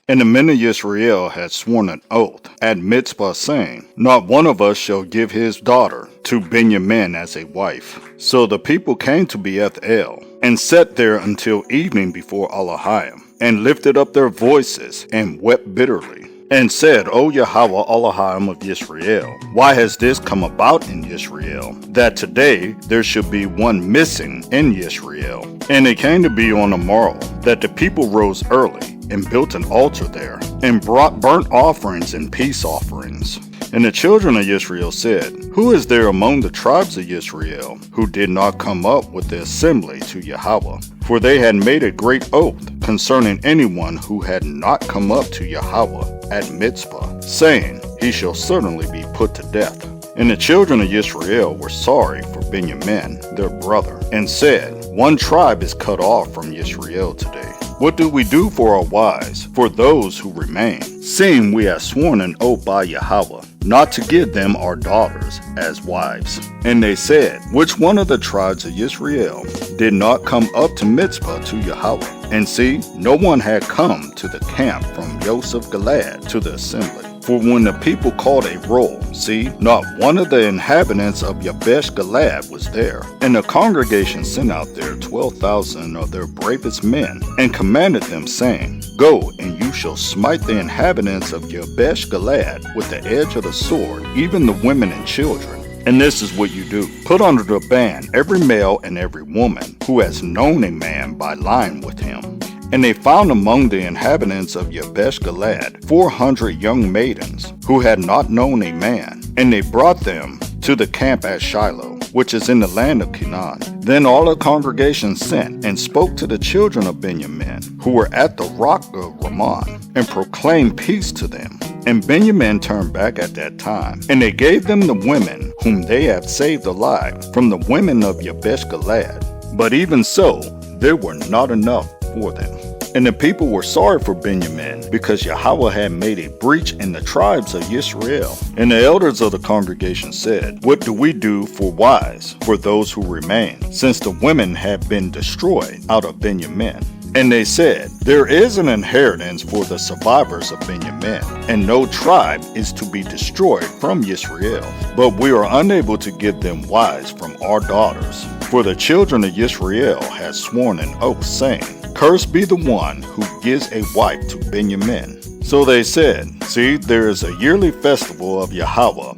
And the men of Israel had sworn an oath at Mitzpah, saying, Not one of us shall give his daughter to Benjamin as a wife. So the people came to Beth-el, and sat there until evening before Elohim, and lifted up their voices, and wept bitterly, and said, O Yahweh Elohim of Israel, why has this come about in Israel, that today there should be one missing in Israel? And it came to be on the morrow, that the people rose early, and built an altar there, and brought burnt offerings and peace offerings. And the children of Israel said, Who is there among the tribes of Israel who did not come up with the assembly to Yahweh? For they had made a great oath concerning anyone who had not come up to Yahweh at Mitzpah, saying, He shall certainly be put to death. And the children of Israel were sorry for Benjamin, their brother, and said, One tribe is cut off from Israel today. What do we do for our wives, for those who remain, seeing we have sworn an oath by Yahweh, not to give them our daughters as wives? And they said, Which one of the tribes of Israel did not come up to Mitzpah to Yahweh? And see, no one had come to the camp from Joseph Gilead to the assembly. For when the people called a roll, see, not one of the inhabitants of Jabesh Gilead was there. And the congregation sent out there 12,000 of their bravest men, and commanded them, saying, Go, and you shall smite the inhabitants of Jabesh Gilead with the edge of the sword, even the women and children. And this is what you do. Put under the ban every male and every woman who has known a man by lying with him. And they found among the inhabitants of Jabesh Gilead 400 young maidens who had not known a man, and they brought them to the camp at Shiloh, which is in the land of Canaan. Then all the congregation sent and spoke to the children of Benjamin, who were at the rock of Ramon, and proclaimed peace to them. And Benjamin turned back at that time, and they gave them the women whom they had saved alive from the women of Jabesh Gilead. But even so, there were not enough for them. And the people were sorry for Benjamin, because Yahweh had made a breach in the tribes of Israel. And the elders of the congregation said, What do we do for wives, for those who remain, since the women have been destroyed out of Benjamin? And they said, There is an inheritance for the survivors of Benjamin, and no tribe is to be destroyed from Israel. But we are unable to give them wives from our daughters. For the children of Israel had sworn an oath, saying, Cursed be the one who gives a wife to Benjamin. So they said, See, there is a yearly festival of Yahweh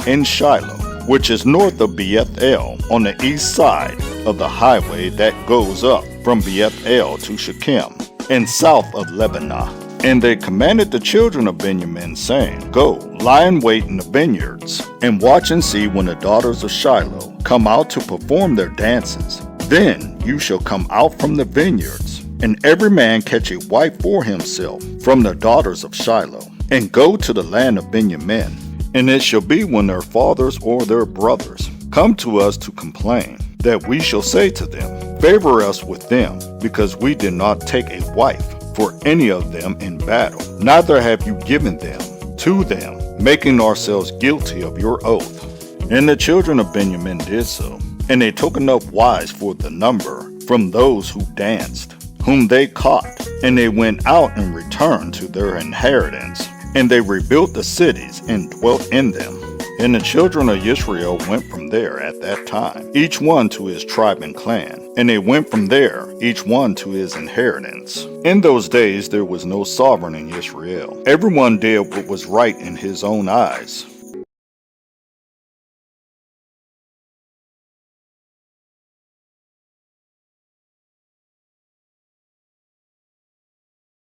in Shiloh, which is north of Beth-el, on the east side of the highway that goes up from Beth-el to Shechem, and south of Lebanah. And they commanded the children of Benjamin, saying, Go, lie in wait in the vineyards, and watch and see when the daughters of Shiloh come out to perform their dances. Then you shall come out from the vineyards, and every man catch a wife for himself from the daughters of Shiloh, and go to the land of Benjamin. And it shall be when their fathers or their brothers come to us to complain, that we shall say to them, Favor us with them, because we did not take a wife for any of them in battle, neither have you given them to them, making ourselves guilty of your oath. And the children of Benjamin did so, and they took enough wives for the number from those who danced, whom they caught, and they went out and returned to their inheritance, and they rebuilt the cities and dwelt in them. And the children of Israel went from there at that time, each one to his tribe and clan, and they went from there, each one to his inheritance. In those days there was no sovereign in Israel. Everyone did what was right in his own eyes.